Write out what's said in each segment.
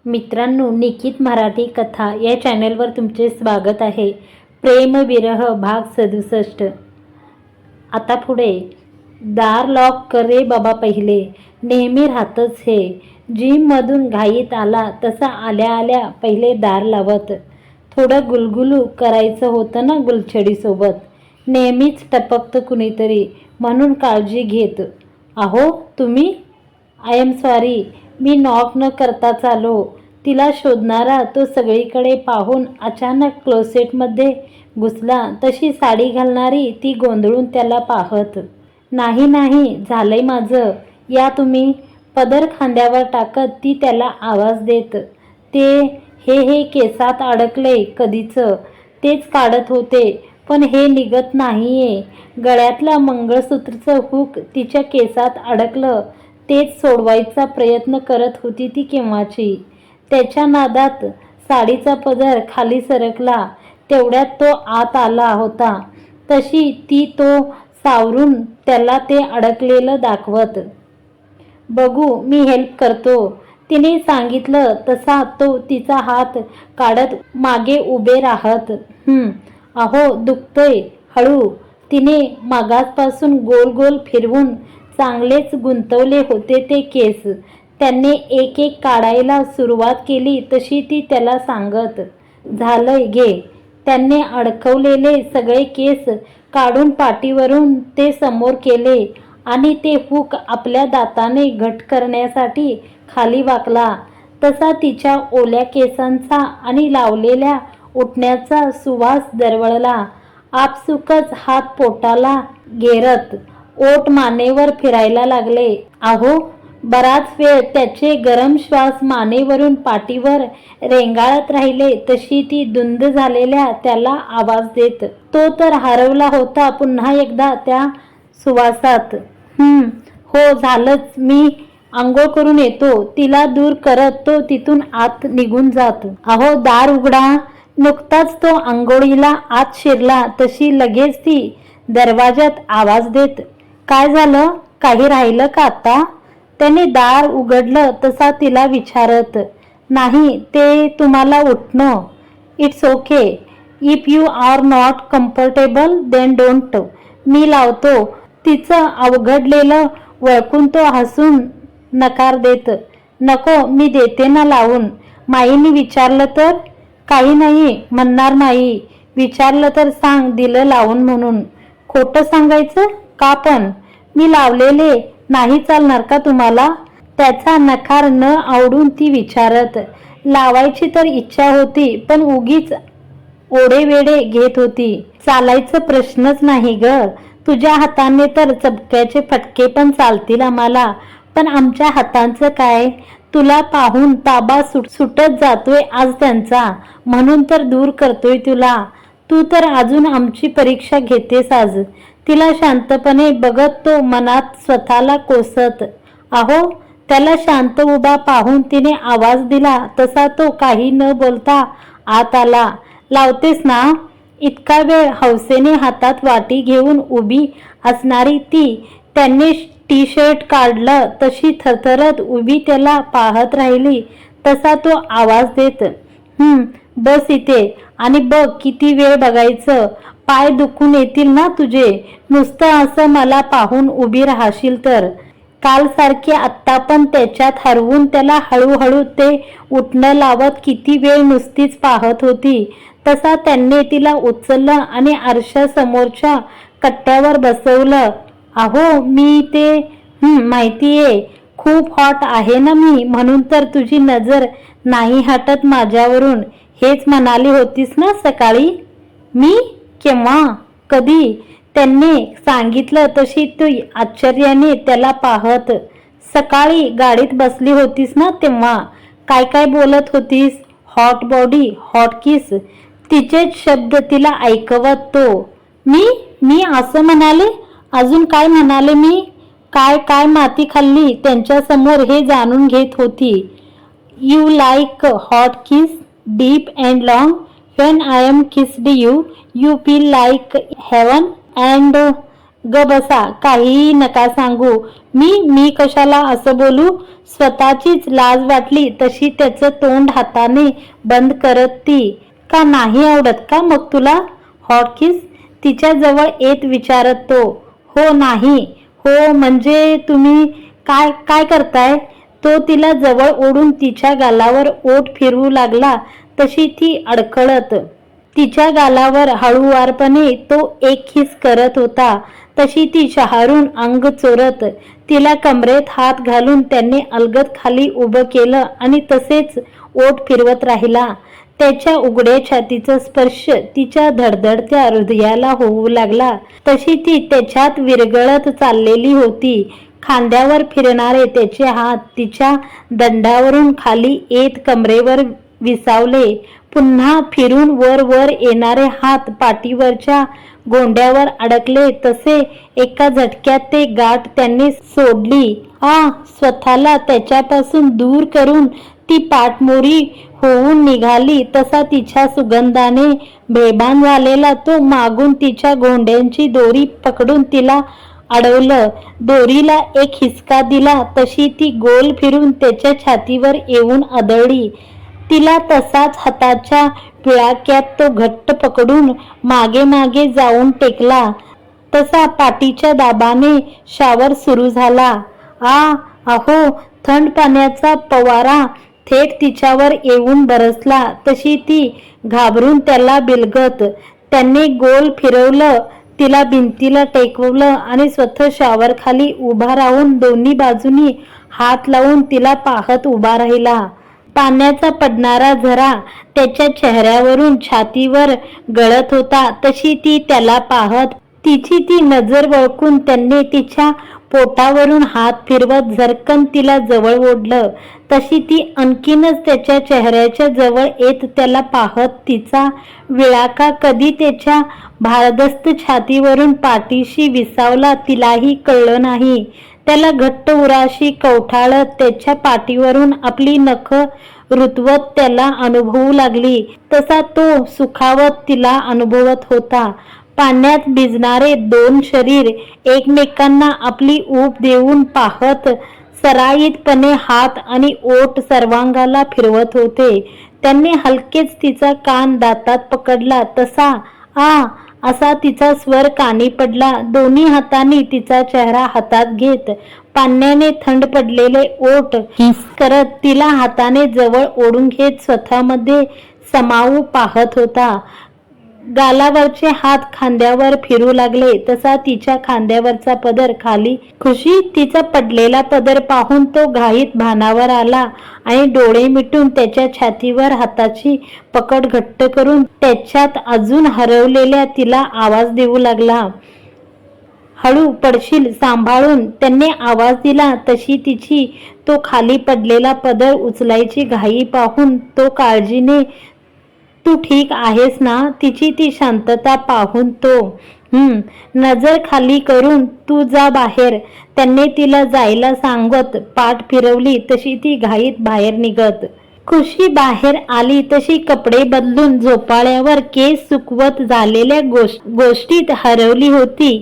मित्रांनो, निकित मराठी कथा या चॅनलवर तुमचे स्वागत आहे. प्रेमविरह भाग 67. आता पुढे. दार लॉक कर रे बाबा पहिले, नेहमी राहतच हे. जिममधून घाईत आला तसा आल्या आल्या पहिले दार लावत. थोडं गुलगुलू करायचं होतं ना गुलछडीसोबत. नेहमीच टपकतं कुणीतरी म्हणून काळजी घेत. अहो तुम्ही? I am sorry, me knock न करताच आलो. तिला शोधणारा तो सगळीकडे पाहून अचानक क्लोसेटमध्ये घुसला तशी साडी घालणारी ती गोंधळून त्याला पाहत. नाही नाही, झालंय माझं, या तुम्ही. पदर खांद्यावर टाकत ती त्याला आवाज देत. ते हे केसात अडकलंय कधीचं, तेच काढत होते पण हे निघत नाहीये. गळ्यातला मंगळसूत्रचं हुक तिच्या केसात अडकलं, तेच सोडवायचा प्रयत्न करत होती ती केव्हाची. त्याच्या नादात साडीचा पदर खाली सरकला. तेवढ्यात तो आत आला होता. तशी ती तो सावरून त्याला ते अडकलेलं दाखवत. बघू, मी हेल्प करतो, तिने सांगितलं तसा तो तिचा हात काढत मागे उभे राहत. अहो दुखतंय, हळू. तिने मागासपासून गोल गोल फिरवून चांगलेच गुंतवले होते ते केस. त्यांनी एक एक काढायला सुरुवात केली तशी ती त्याला सांगत. झालंय घे. त्यांनी अडकवलेले सगळे केस काढून पाठीवरून ते समोर केले आणि ते हुक आपल्या दाताने घट करण्यासाठी खाली वाकला. तसा तिच्या ओल्या केसांचा आणि लावलेल्या उठण्याचा सुवास दरवळला. आपसुकच हात पोटाला घेरत ओठ मानेवर फिरायला लागले. अहो, बराच वेळ त्याचे गरम श्वास मानेवरून पाठीवर रेंगाळत राहिले तशी ती धुंद झालेल्या त्याला आवाज देत. तो तर हरवला होता पुन्हा एकदा त्या सुवासात. हो झालंच, मी अंघोळ करून येतो, तिला दूर करत तो तिथून आत निघून जात. अहो दार उघडा. नुकताच तो अंघोळीला आत शिरला तशी लगेच ती दरवाजात आवाज देत. काय झालं, काही राहिलं का आता? त्याने दार उघडलं तसा तिला विचारत. नाही, ते तुम्हाला उठणं. It's okay. If you are not comfortable then don't. मी लावतो. तिचं अवघडलेलं वळकून तो हसून नकार देत. नको, मी देते ना लावून. माईने विचारलं तर? काही नाही म्हणणार नाही. विचारलं तर सांग दिलं लावून म्हणून. खोटं सांगायचं का पण? मी लावलेले नाही चालणार का तुम्हाला? त्याचा नकार न आवडून ती विचारत. लावायची तर इच्छा होती पण उगीच ओढेवेडे घेत होती. चालायचं प्रश्नच नाही ग. तुझ्या हाताने तर चपक्याचे फटके पण चालतील आम्हाला, पण आमच्या हातांचं काय? तुला पाहून ताबा सुटत जातोय आज त्यांचा, म्हणून तर दूर करतोय तुला. तू तर अजून आमची परीक्षा घेतेस आज. तिला शांतपणे बघत तो मनात स्वतःला कोसत. अहो, त्याला शांत उभा पाहून तिने आवाज दिला तसा तो काही न बोलता आत आला. लावतेस ना? इतका वेळ हौसेने हातात वाटी घेऊन उभी असणारी ती त्यांनी टी शर्ट काढलं तशी थरथरत उभी त्याला पाहत राहिली. तसा तो आवाज देत. बस इथे आणि बघ किती वेळ बघायचं. पाय दुखून येतील ना तुझे, नुसतं असं मला पाहून उभी राहशील तर. काल सारखी आत्ता पण त्याच्यात हरवून त्याला हळूहळू ते उठणं लावत किती वेळ नुसतीच पाहत होती. तसा त्यांनी तिला उचललं आणि आरशासमोरच्या कट्ट्यावर बसवलं. अहो मी ते माहितीये, खूप हॉट आहे ना मी, म्हणून तर तुझी नजर नाही हटत माझ्यावरून. हेच म्हणाली होतीस ना सकाळी? मी? केव्हा? कधी? त्यांनी सांगितलं तशी तू आश्चर्याने त्याला पाहत. सकाळी गाडीत बसली होतीस ना तेव्हा. काय काय बोलत होतीस? हॉट बॉडी, हॉट किस, तिचेच शब्द तिला ऐकवत तो. मी असं म्हणाले? अजून काय म्हणाले मी? काय काय माती खाल्ली त्यांच्यासमोर हे जाणून घेत होती. You like hot kiss, deep and long. When I am kissed you, you feel like heaven and ग बसा, काहीही नका सांगू. मी कशाला असं बोलू? स्वतःचीच लाज वाटली तशी त्याचं तोंड हाताने बंद करत ती, का नाही आवडत का मग तुला हॉट किस? तिच्या जवळ येत विचारत तो. हो नाही. हो म्हणजे तुम्ही काय काय करताय? तो तिला जवळ ओढून तिच्या गालावर ओठ फिरवू लागला तशी ती अडखळत. तिच्या गालावर हळूवारपणे तो एक किस करत होता तशी ती शहारून अंग चोरत तिला कमरेत हात घालून त्याने अलगद खाली उभं केलं आणि तसेच ओठ फिरवत राहिला. त्याच्या उघड्या छातीचा स्पर्श तिच्या धडधडत्या हृदयाला होऊ लागला तशी ती त्याच्यात विरघळत चाललेली होती. खांद्यावर फिरणारे त्याचे हात तिच्या दंडावरून खाली येत कमरेवर विसावले. पुन्हा फिरून वर वर येणारे हात पाठीवरच्या गोंड्यावर अडकले तसे एका झटक्यात ते गाठ त्यांनी सोडली. स्वतःला त्याच्यापासून दूर करून ती पाठमोरी होऊन निघाली तसा तिच्या सुगंधाने बेभान झालेला तो मागून तिच्या गोंड्यांची दोरी पकडून तिला अडवलं. दोरीला एक हिसका दिला तशी ती गोल फिरून त्याच्या छातीवर येऊन आदळली. तिला तसाच हाताच्या पिळाक्यात तो घट्ट पकडून मागे मागे जाऊन टेकला तसा पाठीच्या दाबाने शावर सुरू झाला. अहो थंड पाण्याचा पवारा थेट तिच्यावर येऊन बरसला तशी ती घाबरून त्याला बिलगत. त्याने गोल फिरवलं, तिला भिंतीला टेकवलं आणि स्वतः शावर खाली उभा राहून दोन्ही बाजूनी हात लावून तिला पाहत उभा राहिला. पाण्याचा पडणारा झरा त्याच्या चेहऱ्यावरून छातीवर गळत होता तशी ती त्याला पाहत. तिची ती नजर वळकून त्याने तिच्या पोटावरून हात फिरवत झरकन तिला जवळ ओढलं तशी ती आणखीनच त्याच्या चेहऱ्याच्या जवळ येत त्याला पाहत. तिचा विळाका कधी त्याच्या भारदस्त छातीवरून पाठीशी विसावला तिलाही कळलं नाही. त्याला घट्ट उराशी कवठाळत त्याच्या पाठीवरून आपली नख रुतवत त्याला अनुभवू लागली तसा तो सुखावत तिला अनुभवत होता. पाण्यात भिजणारे दोन शरीर एकमेकांना आपली ऊब देऊन पाहत सराईतपणे हात आणि ओठ सर्वांगाला फिरवत होते. त्यांनी हलकेच तिचा कान दातात पकडला तसा असा तिचा स्वर कानी पडला. दोन्ही हातांनी तिचा चेहरा हातात घेत पाण्याने थंड पडलेले ओठ किस करत तिला हाताने जवळ ओढून घेत स्वतःमध्ये समावू पाहत होता. गालावरचे हात खांद्यावर फिरू लागले तसा तिच्या खांद्यावरचा पदर खाली खुशी तिचा पडलेला पदर पाहून तो घाईत भानावर आला आणि डोळे मिटून त्याच्या छातीवर हाताची पकड घट्ट करून त्याच्यात अजून हरवलेल्या तिला आवाज देऊ लागला. हळू पडशील, सांभाळून. त्याने आवाज दिला तशी तिची तो खाली पडलेला पदर उचलायची घाई पाहून तो काळजीने तू ठीक आहेस ना? तिची ती शांतता पाहून तो नजर खाली करून तू जा बाहेर. त्यांनी तिला जायला सांगत पाठ फिरवली तशी ती घाईत बाहेर निघत. खुशी बाहेर आली तशी कपडे बदलून झोपाळ्यावर केस सुकवत झालेल्या गोष्टीत हरवली होती.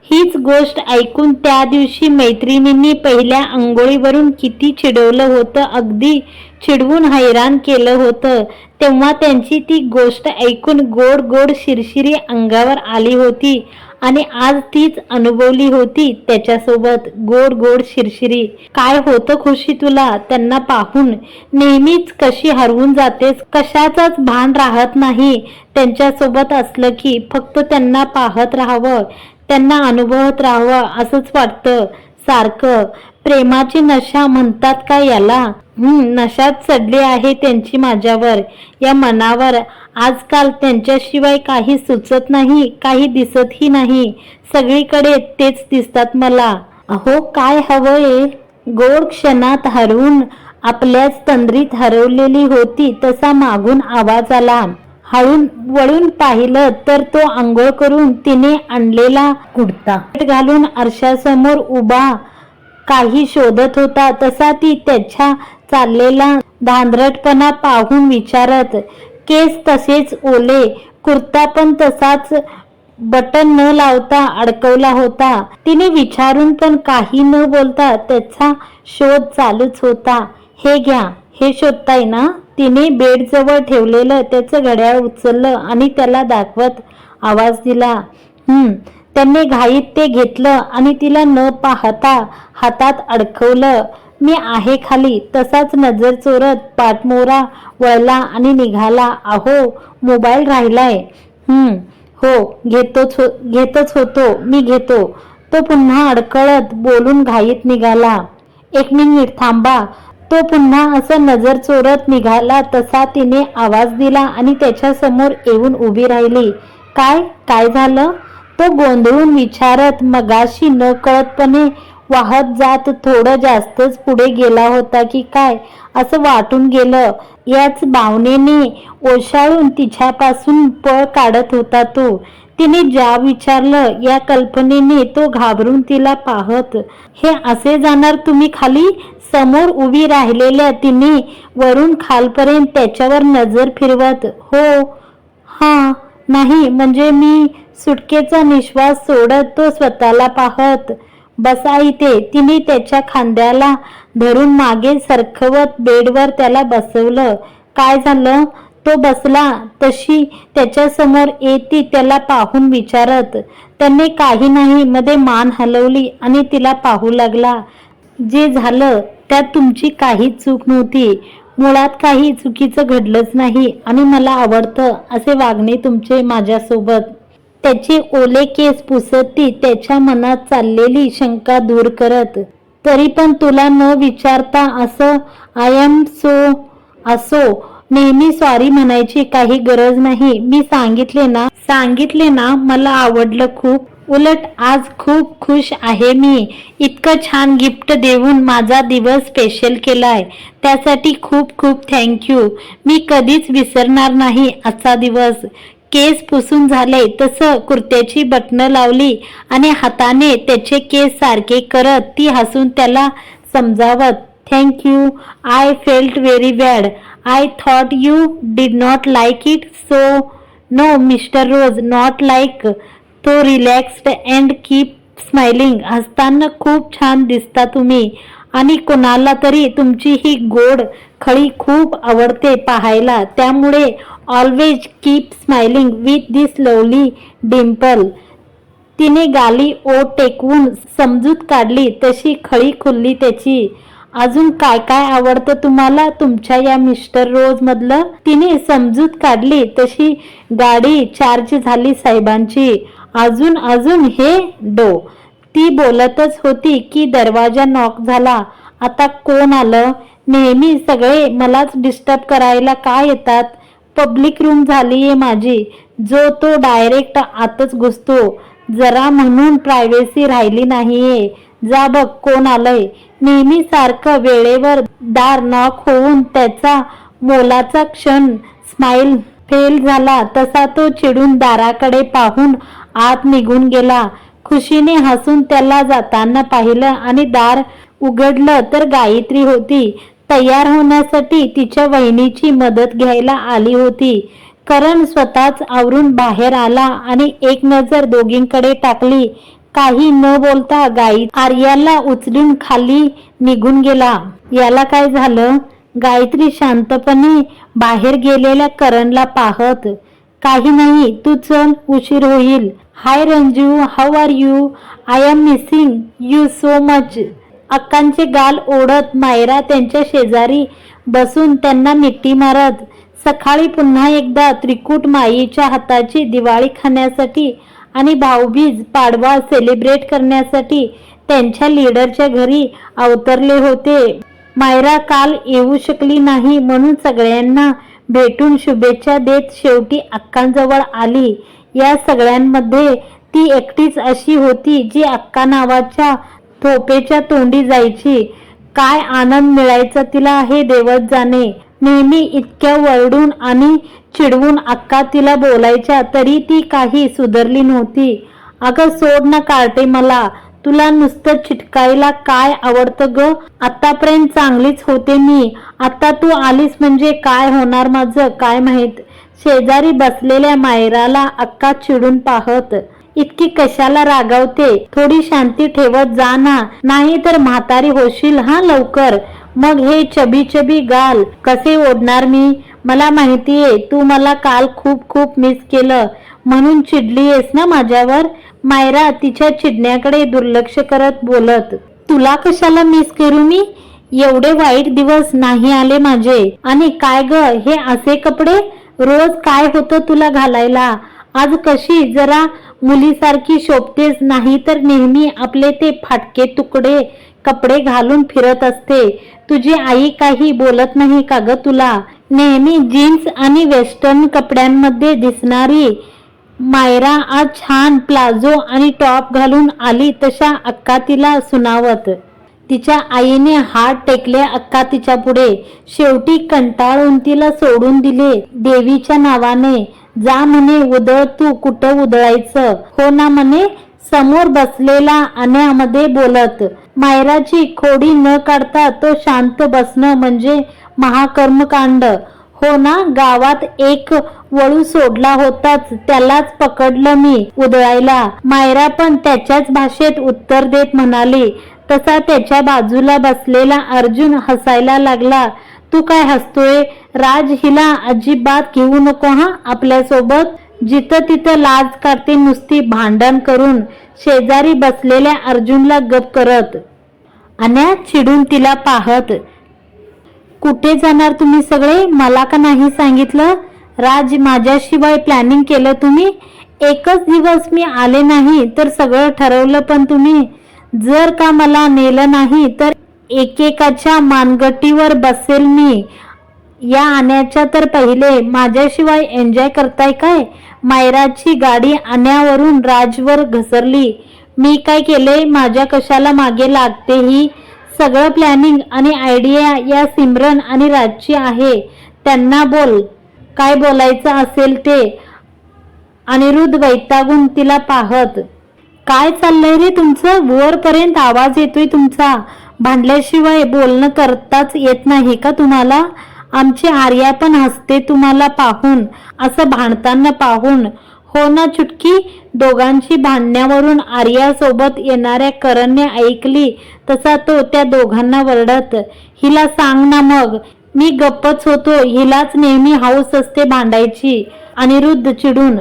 हीच गोष्ट ऐकून त्या दिवशी मैत्रिणींनी पहिल्या अंघोळीवरून किती चिडवलं होतं, अगदी चिडवून हैराण केलं होतं. तेव्हा त्यांची ती गोष्ट ऐकून गोड गोड शिरशिरी अंगावर आली होती आणि आज तीच अनुभवली होती त्याच्यासोबत गोड गोड शिरशिरी. काय होतं खुशी तुला त्यांना पाहून? नेहमीच कशी हरवून जातेस, कशाचाच भान राहत नाही. त्यांच्यासोबत असलं की फक्त त्यांना पाहत राहावं, त्यांना अनुभवत राहावं असंच वाटतं सारखं. प्रेमाची नशा म्हणतात का याला? नशाच चढली आहे त्यांची माझ्यावर, या मनावर. आजकाल त्यांच्याशिवाय काही सुचत नाही, काही दिसतही नाही. सगळीकडे तेच दिसतात मला. अहो काय हवंय? गोड क्षणात हरवून आपल्याच तंद्रीत हरवलेली होती तसा मागून आवाज आला. हळून वळून पाहिलं तर तो आंघोळ करून तिने आणलेला कुडता घालून आरशासमोर उभा काही शोधत होता तसा ती त्याच्या चाललेला धांदरटपणा पाहून विचारत. केस तसेच ओले, कुर्ता पण तसाच बटन न लावता अडकवला होता. तिने विचारून पण काही न बोलता त्याचा शोध चालूच होता. हे घ्या, हे शोधताय ना? तिने बेडजवळ ठेवलेलं त्याचं घड्याळ उचललं आणि त्याला दाखवत आवाज दिला. त्याने घाईत ते घेतलं आणि तिला न पाहता हातात अडकवलं. मी आहे खाली. तसाच नजर चोरत पाठमोरा वळला आणि निघाला. अहो, मोबाईल राहिलाय. हो, घेतच होतो. मी घेतो. तो पुन्हा अडकळत बोलून घाईत निघाला. एक मिनिट थांबा. तो पुन्हा असं नजर चोरत निघाला तसा तिने आवाज दिला आणि त्याच्या समोर येऊन उभी राहिली. काय झालं? तो गोंधळून विचारत मगाशी न कळतपणे वाहत जात थोडं जास्तच पुढे गेला होता की काय असं वाटून गेलं. याच भावनेने ओशाळून तिच्यापासून पळ काढत होता तो. तिने ज्या विचारलं या कल्पनेने तो घाबरून तिला पाहत. हे असे जाणार तुम्ही खाली? समोर उभी राहिलेल्या तिने वरून खालपर्यंत त्याच्यावर नजर फिरवत. हो, हा, नाही म्हणजे मी. सुटकेचा निश्वास सोडत तो स्वतःला पाहत. बसा इथे. तिने त्याच्या खांद्याला धरून मागे सरकवत बेडवर त्याला बसवलं. काय झालं? तो बसला तशी त्याच्या समोर येती त्याला पाहून विचारत. त्याने काही नाही मध्ये मान हलवली आणि तिला पाहू लागला. जे झालं त्यात तुमची काहीच चूक नव्हती. मुळात काही चुकीचं घडलंच नाही आणि मला आवडतं असे वागणे तुमचे माझ्यासोबत. त्याचे ओले केस पुसत ती त्याच्या मनात चाललेली शंका दूर करत. तरी पण तुला न विचारता असं आय एम असो नेहमी सॉरी म्हणायची काही गरज नाही. मी सांगितले ना मला आवडलं खूप. उलट आज खूप खुश आहे मी. इतकं छान गिफ्ट देऊन माझा दिवस स्पेशल केलाय. त्यासाठी खूप खूप थँक्यू. मी कधीच विसरणार नाही आजचा दिवस. केस पुसून झाले तसं कुर्त्याची बटणं लावली आणि हाताने त्याचे केस सारखे करत ती हसून त्याला समजावत. Thank you. I felt very bad. I thought you did not like it so. No mister Rose, not like. तो रिलॅक्स्ड अँड कीप स्माइलिंग. हसताना खूप छान दिसता तुम्ही आणि कोणाला तरी तुमची ही गोड खळी खूप आवडते पाहायला. त्यामुळे always keep smiling with this lovely Dimple. तिने गाली ओठ टेकवून समजूत काढली तशी खळी खुलली त्याची. अजून काय काय आवडतं तुम्हाला तुमच्या या मिस्टर रोज मधलं? तिने समजूत काढली तशी गाडी चार्ज झाली साहेबांची. अजून हे ती बोलतच होती की दरवाजा नॉक झाला. आता कोण आलं? नेहमी सगळे मलाच डिस्टर्ब करायला का येतात? पब्लिक रूम झालीये माझी. जो तो डायरेक्ट आतच घुसतो. जरा म्हणून प्रायव्हसी राहिली नाहीये. जा बघ कोण आलंय. नेहमी सारखं वेळेवर दार नॉक होऊन त्याचा मोलाचा क्षण स्माईल फेल झाला तसा तो चिडून दाराकडे पाहून आत निघून गेला. खुशीने हसून त्याला जाताना पाहिलं आणि दार उघडलं तर गायत्री होती. तयार होण्यासाठी तिच्या वहिनीची मदत घ्यायला आली होती. करण स्वतःच आवरून बाहेर आला आणि एक नजर दोघींकडे टाकली. काही न बोलता आर्याला उचलून खाली निघून गेला. याला काय झालं? गायत्री शांतपणे बाहेर गेलेल्या करणला पाहत. काही नाही, तू चल, उशीर होईल. Hi Ranju, how are you? I am missing you so much. अक्कांचे गाल ओढत मायरा त्यांच्या शेजारी बसून त्यांना मिठी मारत. सकाळी पुन्हा एकदा त्रिकूट माईच्या हाताची दिवाळी खाण्यासाठी आणि भाऊबीज पाडवा सेलिब्रेट करण्यासाठी त्यांच्या लीडरच्या घरी अवतरले होते. मायरा काल येऊ शकली नाही म्हणून सगळ्यांना भेटून शुभेच्छा देत शेवटी अक्कांजवळ आली. या सगळ्यांमध्ये ती एकटीच अशी होती जी अक्का नावाच्या थोपेच्या तोंडी जायची. काय आनंद मिळायचा तिला हे देवच जाणे. नेहमी इतक्या वरडून आणि चिडवून अक्का तिला बोलायच्या तरी ती काही सुधारली नव्हती. अगं सोड ना कार्टे मला. तुला नुसतं चिटकायला काय आवडतं ग? आतापर्यंत चांगलीच होते मी. आता तू आलीस म्हणजे काय होणार माझं काय माहित. शेजारी बसलेल्या मायराला अक्का चिडून पाहत, इतकी कशाला रागावते, थोडी शांती ठेवत जा ना, नाही तर म्हातारी होशील हा लवकर. मग हे चबी चबी गाल कसे ओढणार मी? मला माहितीये तू मला काल खूप खूप मिस केलं म्हणून चिडलीयेस ना माझ्यावर. मायरा तिच्या चिडण्याकडे दुर्लक्ष करत बोलत, तुला कशाला मिस करू मी? एवढे वाईट दिवस नाही आले माझे. आणि काय ग हे असे कपडे, रोज काय होतं तुला घालायला? आज कशी जरा मुलीसारखी शोभतेस, नाही तर नेहमी आपले ते फाटके तुकडे कपडे घालून फिरत असते. तुझी आई काही बोलत नाही का ग तुला? नेहमी जीन्स आणि वेस्टर्न कपड्यांमध्ये दिसणारी मायरा आज छान प्लाझो आणि टॉप घालून आली तशा अक्का तिला सुनावत. तिच्या आईने हात टेकले अक्का तिच्या पुढे. शेवटी कंटाळून तिला सोडून दिले. देवीच्या नावाने जा म्हणे उधळ, तू कुठं उधळायचं? हो ना म्हणे समोर बसलेला अन्यामध्ये बोलत. मायराची खोडी न काढता तो शांत बसणं म्हणजे महाकर्मकांड. हो ना, गावात एक वळू सोडला होताच, त्यालाच पकडलं मी उधळायला. मायरा पण त्याच्याच भाषेत उत्तर देत म्हणाली. तसा त्याच्या बाजूला बसलेला अर्जुन हसायला लागला. तू काय हसतोय राज? हिला अजिबात घेऊ नको हा आपल्यासोबत. जिथं तिथं लाज काढते नुसती भांडण करून. शेजारी बसलेल्या अर्जुनला गप करत. अन्या चिडून तिला पाहत, कुठे जाणार तुम्ही सगळे? मला का नाही सांगितलं? राज माझ्याशिवाय प्लॅनिंग केलं तुम्ही? एकच दिवस मी आले नाही तर सगळं ठरवलं पण तुम्ही. जर का मला नेलं नाही तर एकेकाच्या मानगटीवर बसेल मी. या आण्याच्या तर पहिले, माझ्याशिवाय एन्जॉय करताय काय? मायराची गाडी आण्यावरून राजवर घसरली. मी काय केले? माझ्या कशाला मागे लागते? ही सगळं प्लॅनिंग आणि आयडिया या सिमरन आणि राजची आहे. त्यांना बोल, काय बोलायचं असेल ते. अनिरुद्ध वैतागून तिला पाहत, काय चाललंय रे तुमचं? वरपर्यंत आवाज येतोय तुमचा. भांडल्याशिवाय बोलणं करताच येत नाही का तुम्हाला? आमची आर्या पण हसते तुम्हाला पाहून, असं भांडताना पाहून. हो ना चुटकी. दोघांची भांडण्यावरून आर्यासोबत येणाऱ्या करणने ऐकली तसा तो त्या दोघांना वरडत, हिला सांग ना मग. मी गप्पच होतो, हिलाच नेहमी हौस असते भांडायची. अनिरुद्ध चिडून,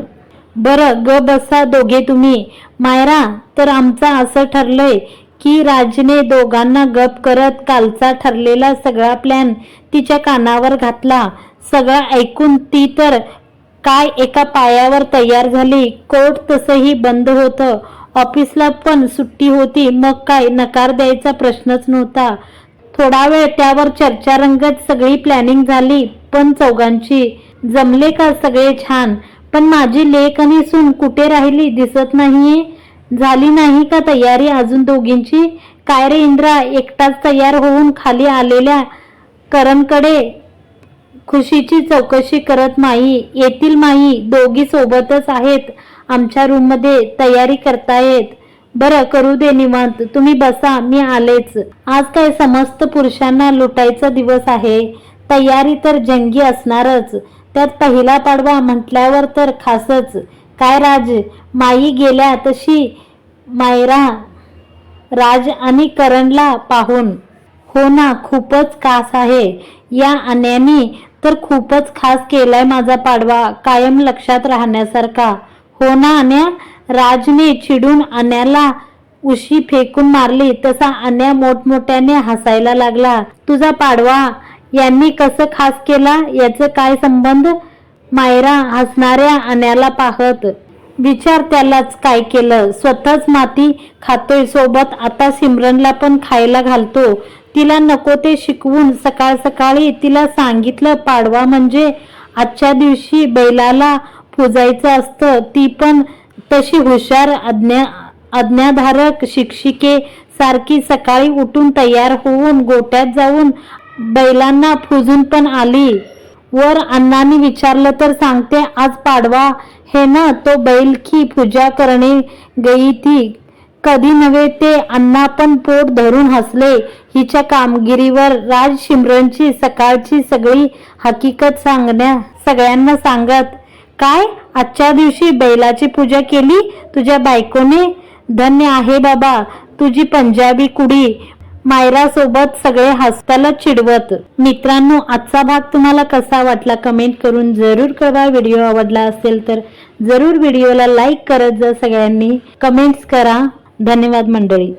बरं ग बसा दोघे तुम्ही. मायरा, तर आमचं असं ठरलंय की राजने दोघांना गप करत कालचा ठरलेला सगळा प्लॅन तिच्या कानावर घातला. सगळं ऐकून ती तर काय एका पायावर तयार झाली. कोर्ट तसंही बंद होतं, ऑफिसला पण सुट्टी होती. मग काय नकार द्यायचा प्रश्नच नव्हता. थोडा वेळ त्यावर चर्चा रंगत सगळी प्लॅनिंग झाली. पण चौघांची जमले का सगळे छान. पण माझी लेक आणि सून कुठे राहिली दिसत नाहीये. झाली नाही का तयारी अजून दोघींची? काय रे इंद्रा, एकटाच तयार होऊन खाली आलेल्या करणकडे खुशीची चौकशी करत माई. येतील माई, दोघी सोबतच आहेत आमच्या रूममध्ये, तयारी करतायत. बरं करू दे निवांत, तुम्ही बसा मी आलेच. आज काय समस्त पुरुषांना लुटायचा दिवस आहे. तयारी तर जंगी असणारच, त्यात पहिला पाडवा म्हटल्यावर तर खासच. काय राज, माई गेल्या तशी मायरा राज आणि करणला पाहून. हो ना, खूपच खास आहे. या अन्यानी तर खूपच खास केलाय माझा पाडवा, कायम लक्षात राहण्यासारखा. हो ना अन्या? राजने चिडून अन्याला उशी फेकून मारली तसा अन्या मोठमोठ्याने हसायला लागला. तुझा पाडवा यांनी कसं खास केला याचं काय संबंध? मायरा हसणाऱ्या अन्याला पाहत, विचार त्यालाच काय केलं. स्वतःच माती खातोय, सोबत आता सिमरनला पण खायला घालतो. तिला नको ते शिकवून सकाळ सकाळी तिला सांगितलं पाडवा म्हणजे आजच्या दिवशी बैलाला पूजायचं असतं. ती पण तशी हुशार आज्ञाधारक शिक्षिके सारखी सकाळी उठून तयार होऊन गोट्यात जाऊन बैलांना पूजून पण आली. वर अण्णांनी विचारलं तर सांगते आज पाडवा हे ना, तो बैल की पूजा करणे गई थी. कधी नव्हे ते अण्णा पण पोट धरून हसले हिच्या कामगिरीवर. राज सिमरनची सकाळची सगळी हकीकत सगळ्यांना सांगत, काय आजच्या दिवशी बैलाची पूजा केली तुझ्या बायकोने? धन्य आहे बाबा तुझी पंजाबी कुडी. मायरा सोबत सगळे हसताना चिडवत. मित्रांनो, आजचा भाग तुम्हाला कसा वाटला कमेंट करून जरूर कळवा. व्हिडिओ आवडला असेल तर जरूर व्हिडिओला लाईक करत जा. सगळ्यांनी कमेंट्स करा. धन्यवाद मंडळी.